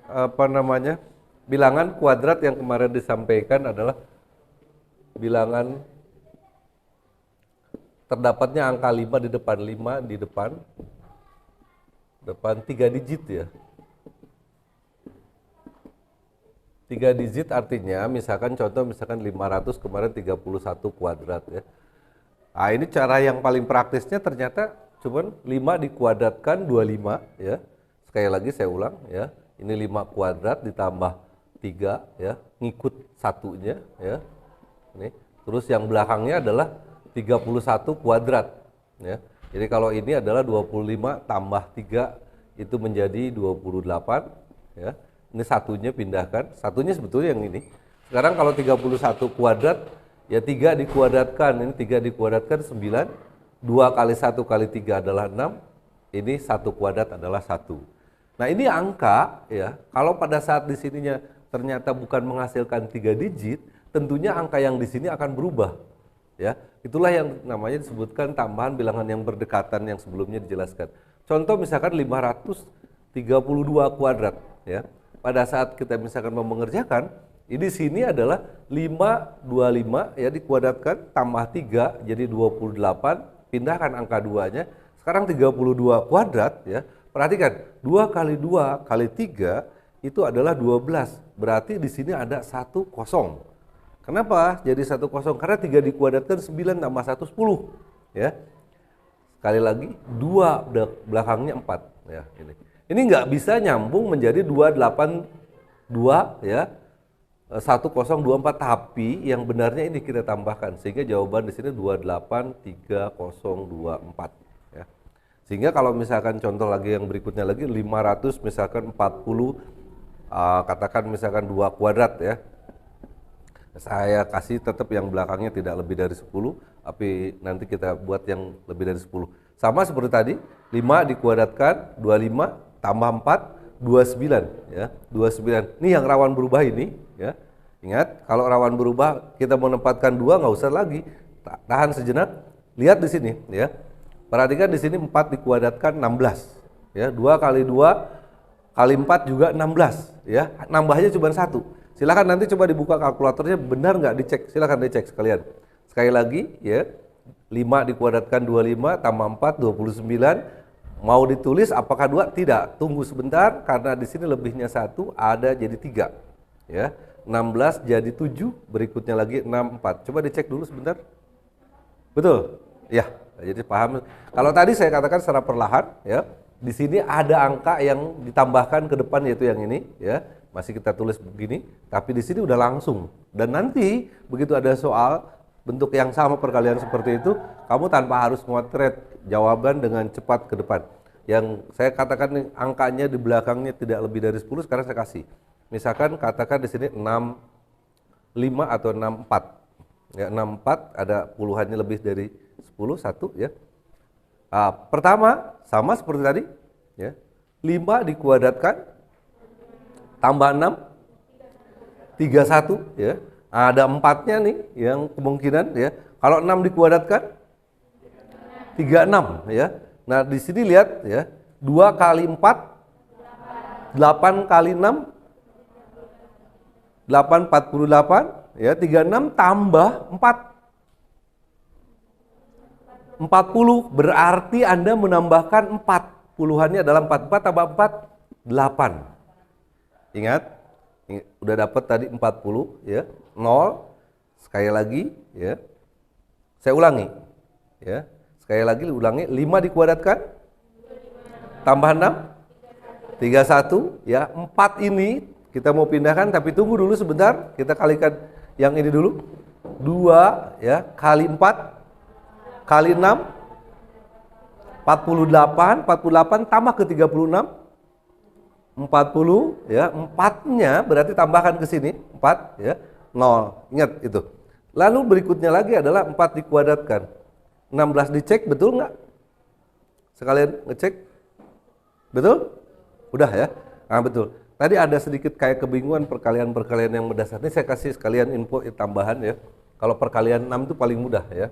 Apa namanya? Bilangan kuadrat yang kemarin disampaikan adalah bilangan terdapatnya angka 5 di depan, 5 di depan 3 digit ya. 3 digit artinya misalkan contoh misalkan 500 kemarin 31 kuadrat ya. Nah, ini cara yang paling praktisnya ternyata cuman 5 dikuadratkan 25 ya. Sekali lagi saya ulang ya. Ini 5 kuadrat ditambah 3 ya, ngikut satunya ya. Ini. Terus yang belakangnya adalah 31 kuadrat ya. Jadi kalau ini adalah 25 tambah 3 itu menjadi 28 ya. Ini satunya pindahkan, satunya sebetulnya yang ini. Sekarang kalau 31 kuadrat ya 3 dikuadratkan, ini 3 dikuadratkan 9, 2 kali 1 kali 3 adalah 6, ini 1 kuadrat adalah 1. Nah ini angka ya, kalau pada saat di sininya ternyata bukan menghasilkan 3 digit, tentunya angka yang di sini akan berubah. Ya, itulah yang namanya disebutkan tambahan bilangan yang berdekatan yang sebelumnya dijelaskan. Contoh misalkan 532 kuadrat ya. Pada saat kita misalkan mau mengerjakan, ini sini adalah 525 ya dikuadratkan tambah 3 jadi 28, pindahkan angka 2-nya. Sekarang 32 kuadrat ya. Perhatikan, 2 kali 2 kali 3 itu adalah 12. Berarti di sini ada 1 kosong. Kenapa jadi 1 kosong? Karena 3 dikuadratkan 9 tambah 1 10 ya. Sekali lagi 2 belakangnya 4 ya ini. Ini nggak bisa nyambung menjadi 282 ya. 1024 tapi yang benarnya ini kita tambahkan sehingga jawaban di sini 283024 ya. Sehingga kalau misalkan contoh lagi yang berikutnya lagi 500 misalkan 40 katakan misalkan 2 kuadrat ya. Saya kasih tetap yang belakangnya tidak lebih dari 10, tapi nanti kita buat yang lebih dari 10. Sama seperti tadi, 5 dikuadratkan 25 tambah 4 29 ya. 29. Ini yang rawan berubah ini ya. Ingat, kalau rawan berubah kita menempatkan 2 nggak usah lagi. Tahan sejenak. Lihat di sini ya. Perhatikan di sini 4 dikuadratkan 16 ya. 2 kali 2 kali 4 juga 16 ya. Nambahnya cuma 1. Silakan nanti coba dibuka kalkulatornya, benar nggak dicek, silakan dicek sekalian. Sekali lagi ya, 5 dikuadratkan 25 tambah 4 29. Mau ditulis apakah 2? Tidak, tunggu sebentar karena di sini lebihnya 1 ada jadi 3 ya. 16 jadi 7, berikutnya lagi 64. Coba dicek dulu sebentar. Betul? Ya, jadi paham. Kalau tadi saya katakan secara perlahan ya, di sini ada angka yang ditambahkan ke depan yaitu yang ini ya. Masih kita tulis begini, tapi di sini udah langsung. Dan nanti begitu ada soal bentuk yang sama perkalian seperti itu, kamu tanpa harus motret jawaban dengan cepat ke depan. Yang saya katakan nih, angkanya di belakangnya tidak lebih dari 10, sekarang saya kasih. Misalkan katakan di sini 65 atau 64. Ya, 64 ada puluhannya lebih dari 10, 1 ya. Pertama sama seperti tadi ya. 5 dikuadratkan tambah 6 31 ya. Ada 4-nya nih yang kemungkinan ya. Kalau 6 dikuadratkan 36 ya. Nah, di sini lihat ya. 2 kali 4 8 kali 6 8 48 ya. 36 tambah 4 40 berarti Anda menambahkan 4. Puluhannya adalah 44 tambah 4 8. Ingat, udah dapat tadi 40 ya. 0. Sekali lagi ya. Saya ulangi ya. Sekali lagi ulangi, 5 dikuadratkan tambah 6 31 ya. 4 ini kita mau pindahkan tapi tunggu dulu sebentar, kita kalikan yang ini dulu. 2 ya kali 4 kali 6 48 tambah ke 36 40 ya, 4-nya berarti tambahkan ke sini 4 ya, 0. Ingat itu. Lalu berikutnya lagi adalah 4 dikuadratkan. 16 dicek betul nggak? Sekalian ngecek. Betul? Udah ya? Nah, betul. Tadi ada sedikit kayak kebingungan perkalian-perkalian yang mendasar. Ini saya kasih sekalian info tambahan ya. Kalau perkalian 6 itu paling mudah ya.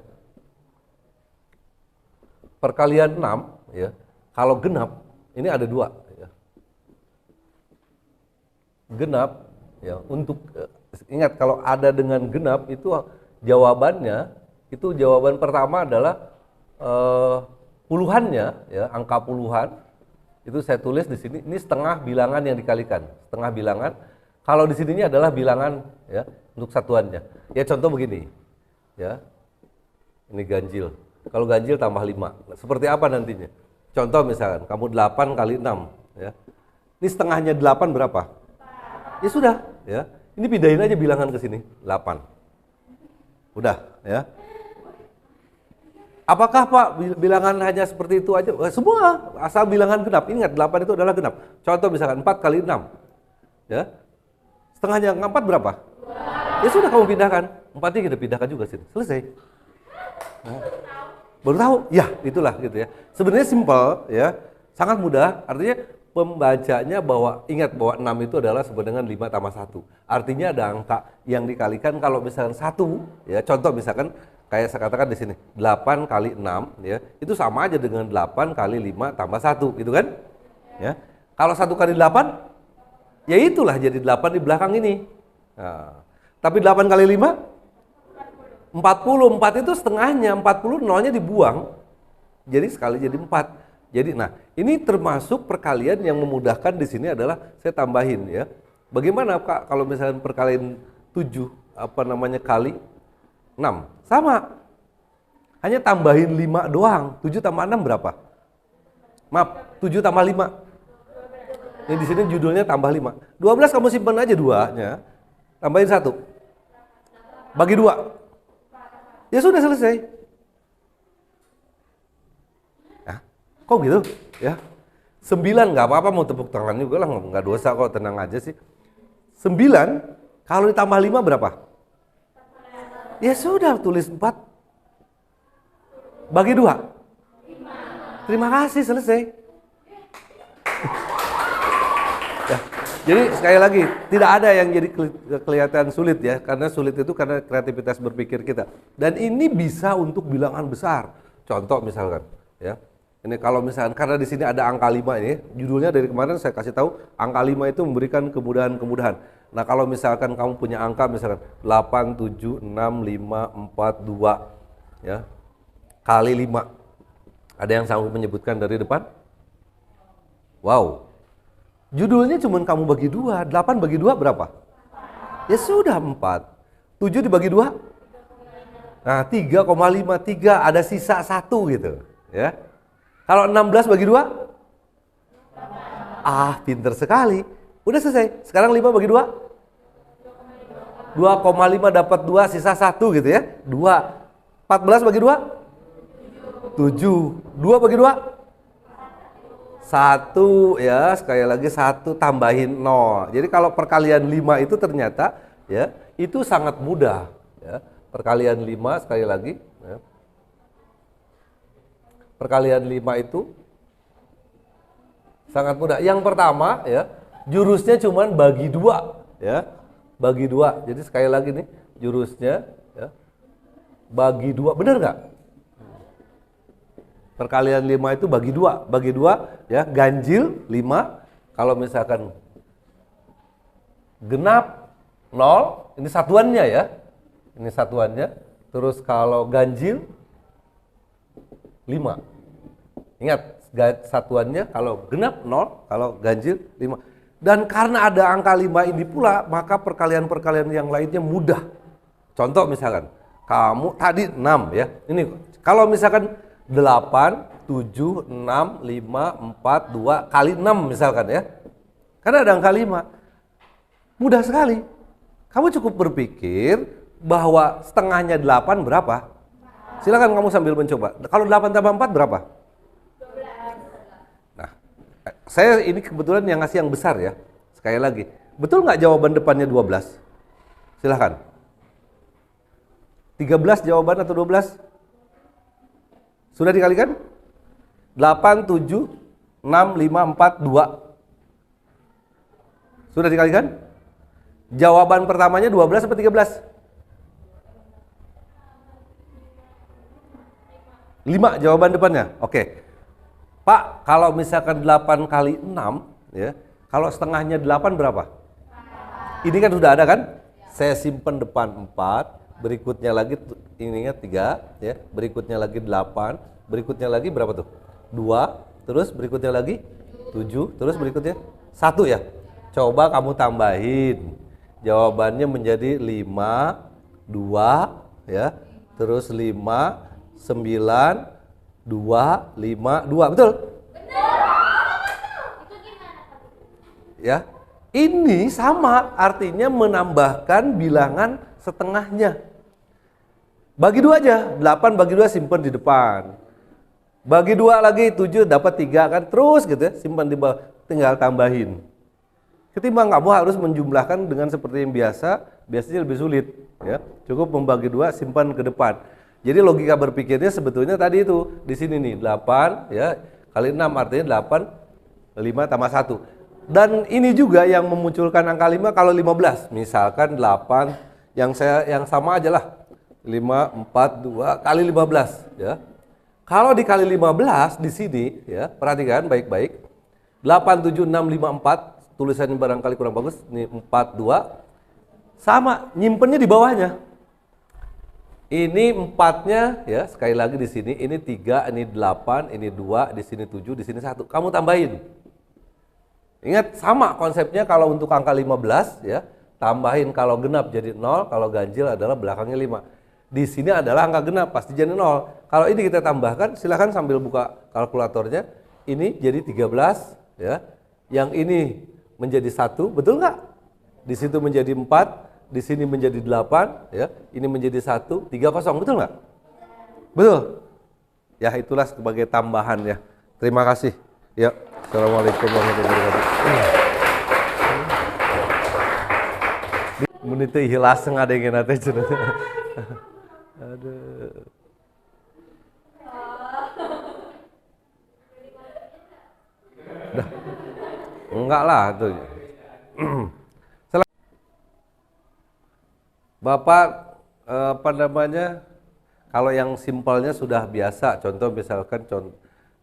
Perkalian 6 ya. Kalau genap ini ada 2 ya. genap, ya, untuk ingat kalau ada dengan genap itu jawabannya, itu jawaban pertama adalah puluhannya, ya, angka puluhan. Itu saya tulis di sini, ini setengah bilangan yang dikalikan, setengah bilangan. Kalau di sininya adalah bilangan, ya, untuk satuannya. Ya contoh begini, ya, ini ganjil. Kalau ganjil tambah 5, seperti apa nantinya? Contoh misalkan, kamu 8 kali 6, ya. Ini setengahnya 8 berapa? Ya sudah, ya. Ini pindahin aja bilangan ke sini, 8. Udah, ya. Apakah Pak bilangan hanya seperti itu aja? Semua, asal bilangan genap. Ingat, 8 itu adalah genap. Contoh misalkan 4 kali 6, ya. Setengahnya 4 berapa? Ya sudah kamu pindahkan. 4-nya kita pindahkan juga sini. Selesai. Nah, baru tahu? Ya, itulah gitu ya. Sebenarnya simpel, ya. Sangat mudah. Artinya pembacanya bahwa ingat bahwa 6 itu adalah sama dengan 5 tambah 1. Artinya ada angka yang dikalikan kalau misalkan 1, ya. Contoh misalkan kayak saya katakan di sini, 8 kali 6, ya. Itu sama aja dengan 8 kali 5 tambah 1, gitu kan? Ya. Kalau 1 kali 8, ya itulah jadi 8 di belakang ini. Nah, tapi 8 kali 5, 40. 4 itu setengahnya, 40 nolnya dibuang. Jadi sekali jadi 4. Jadi nah, ini termasuk perkalian yang memudahkan di sini adalah saya tambahin, ya. Bagaimana Kak kalau misalnya perkalian 7 kali 6? Sama. Hanya tambahin 5 doang. 7 tambah 6 berapa? Maaf, 7 tambah 5. Ini di sini judulnya tambah 5. 12 kamu simpan aja 2-nya. Tambahin 1. Bagi 2. Ya sudah selesai. Nah, kok gitu? Ya. 9 nggak apa-apa, mau tepuk tangan juga lah, nggak dosa kok, tenang aja sih. 9 kalau ditambah 5 berapa? Ya sudah, tulis 4. Bagi 2. Terima kasih, selesai. Ya, jadi sekali lagi tidak ada yang jadi kelihatan sulit, ya, karena sulit itu karena kreativitas berpikir kita. Dan ini bisa untuk bilangan besar. Contoh misalkan, ya. Ini kalau misalkan karena di sini ada angka 5 ini, judulnya dari kemarin saya kasih tahu angka 5 itu memberikan kemudahan-kemudahan. Nah, kalau misalkan kamu punya angka misalkan 8 7 6 5 4 2, ya. Kali 5. Ada yang sanggup menyebutkan dari depan? Wow. Judulnya cuma kamu bagi 2, 8 bagi 2 berapa? Ya sudah 4. 7 dibagi 2? Nah, 3,5, 3 ada sisa 1 gitu, ya. Kalau 16 bagi 2? Ah, pinter sekali. Udah selesai. Sekarang 5 bagi 2? 2,5 dapat 2 sisa 1 gitu ya. 2. 14 bagi 2? 7. 2 bagi 2? 1, ya, sekali lagi 1 tambahin 0. Jadi kalau perkalian 5 itu ternyata, ya, itu sangat mudah, ya. Perkalian 5 sekali lagi, ya. Perkalian 5 itu sangat mudah. Yang pertama, ya, jurusnya cuman bagi 2, ya. Bagi 2. Jadi sekali lagi nih, jurusnya, ya, bagi 2. Benar nggak? Perkalian 5 itu bagi 2. Bagi 2, ya, ganjil 5. Kalau misalkan genap 0, ini satuannya, ya. Ini satuannya. Terus kalau ganjil 5. Ingat, satuannya kalau genap 0, kalau ganjil 5. Dan karena ada angka 5 ini pula, maka perkalian-perkalian yang lainnya mudah. Contoh misalkan, kamu tadi 6, ya. Ini kalau misalkan 8, 7, 6, 5, 4, 2 kali 6 misalkan, ya. Karena ada angka 5. Mudah sekali. Kamu cukup berpikir bahwa setengahnya 8 berapa? Silakan kamu sambil mencoba. Kalau 8 tambah 4 berapa? 12. Nah, saya ini kebetulan yang ngasih yang besar, ya. Sekali lagi. Betul nggak jawaban depannya 12? Silakan. 13 jawaban atau 12? Sudah dikalikan? 8, 7, 6, 5, 4, 2. Sudah dikalikan? Jawaban pertamanya 12 atau 13? 5 jawaban depannya. Oke. Pak, kalau misalkan 8 kali 6, ya. Kalau setengahnya 8 berapa? Ini kan sudah ada kan? Saya simpan depan 4, berikutnya lagi ininya 3, ya. Berikutnya lagi 8, berikutnya lagi berapa tuh? 2, terus berikutnya lagi 7, terus berikutnya 1 ya. Coba kamu tambahin. Jawabannya menjadi 5, 2 ya. Terus 5, 9, 2, 5, 2. Betul? Ya. Ini sama, artinya menambahkan bilangan setengahnya. Bagi 2 aja, 8 bagi 2 simpan di depan. Bagi 2 lagi 7 dapat 3 kan, terus gitu ya, simpan di bawah, tinggal tambahin. Ketimbang kamu harus menjumlahkan dengan seperti yang biasanya lebih sulit. Ya, cukup membagi 2, simpan ke depan. Jadi logika berpikirnya sebetulnya tadi itu, di sini nih, 8 ya, kali 6 artinya 8, 5 tambah 1. Dan ini juga yang memunculkan angka 5 kalau 15. Misalkan 8 yang sama aja lah. 5, 4, 2 kali 15 ya. Kalau dikali 15 di sini ya, perhatikan baik-baik. 8, 7, 6, 5, 4, tulisannya barangkali kurang bagus. Ini 4, 2. Sama, nyimpennya di bawahnya. Ini 4-nya ya, sekali lagi di sini, ini 3, ini 8, ini 2, di sini 7, di sini 1. Kamu tambahin. Ingat sama konsepnya kalau untuk angka 15 ya, tambahin kalau genap jadi 0, kalau ganjil adalah belakangnya 5. Di sini adalah angka genap pasti jadi 0. Kalau ini kita tambahkan, silahkan sambil buka kalkulatornya. Ini jadi 13 ya. Yang ini menjadi 1, betul nggak? Di situ menjadi 4, di sini menjadi 8 ya. Ini menjadi 1, 30, betul nggak? Betul. Ya, itulah sebagai tambahannya. Terima kasih. Ya. Assalamualaikum warahmatullahi wabarakatuh. Menit hilas ngadengin nanti cenah. Aduh. Dah. Enggak lah tuh. Bapak apa namanya? Kalau yang simpelnya sudah biasa, contoh misalkan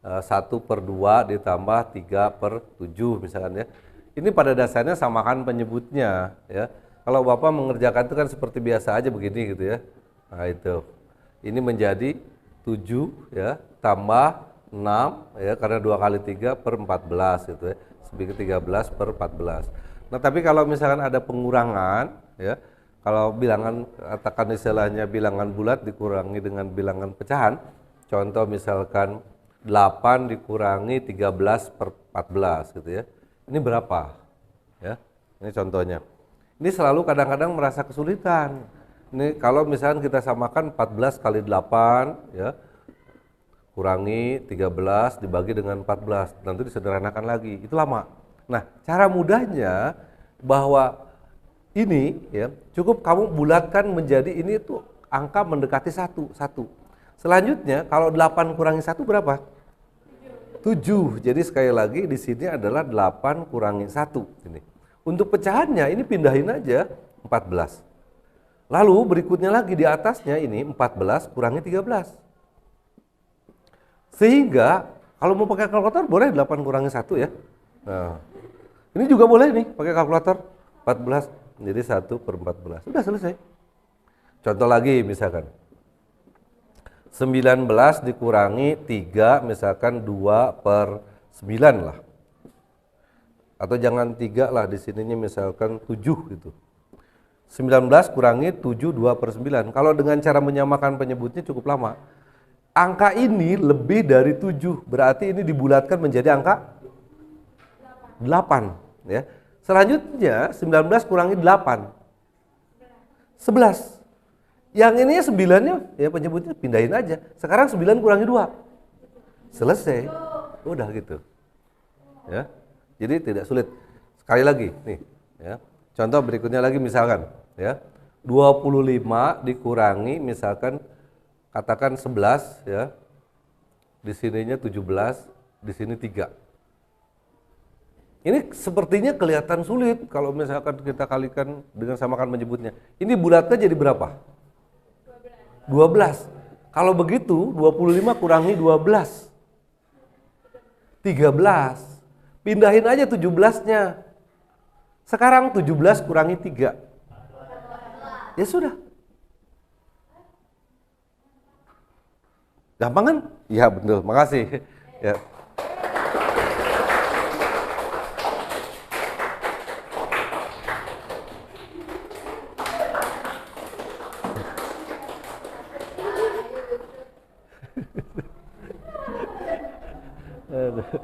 1/2 ditambah 3/7 misalkan ya. Ini pada dasarnya samakan penyebutnya ya. Kalau Bapak mengerjakan itu kan seperti biasa aja begini gitu ya. Nah itu. Ini menjadi 7 ya tambah 6 ya, karena 2 kali 3/14 gitu ya. Sebagai 13/14. Nah, tapi kalau misalkan ada pengurangan ya, kalau bilangan katakan istilahnya bilangan bulat dikurangi dengan bilangan pecahan, contoh misalkan 8 dikurangi 13/14 gitu ya. Ini berapa? Ya. Ini contohnya. Ini selalu kadang-kadang merasa kesulitan. Ini kalau misalkan kita samakan 14 kali 8 ya. Kurangi 13 dibagi dengan 14. Nanti disederhanakan lagi. Itu lama. Nah, cara mudahnya bahwa ini ya, cukup kamu bulatkan menjadi ini tuh angka mendekati 1. Selanjutnya kalau 8 kurangi 1 berapa? 7. Jadi sekali lagi di sini adalah 8 kurangi 1 ini. Untuk pecahannya ini pindahin aja 14. Lalu berikutnya lagi di atasnya ini 14 kurangi 13. Sehingga kalau mau pakai kalkulator boleh 8 kurangi 1 ya. Nah, ini juga boleh nih pakai kalkulator 14 jadi 1/14. Sudah selesai. Contoh lagi misalkan 19 dikurangi 3 misalkan 2/9 lah. Atau jangan 3 lah, di sininya misalkan 7 gitu. 19 kurangi 7 2/9. Kalau dengan cara menyamakan penyebutnya cukup lama. Angka ini lebih dari 7, berarti ini dibulatkan menjadi angka 8 ya. Selanjutnya 19 kurangi 8 11. Yang ini 9-nya ya penyebutnya pindahin aja. Sekarang 9 kurangi 2. Selesai. Udah gitu. Ya. Jadi tidak sulit. Sekali lagi nih ya. Contoh berikutnya lagi misalkan ya. 25 dikurangi misalkan katakan 11 ya. Di sininya 17, di sini 3. Ini sepertinya kelihatan sulit kalau misalkan kita kalikan dengan samakan menyebutnya. Ini bulatnya jadi berapa? 12. Kalau begitu 25 kurangi 12. 13. Pindahin aja 17-nya. Sekarang 17 kurangi 3. Ya sudah. Gampang kan? Iya betul, makasih. Ya.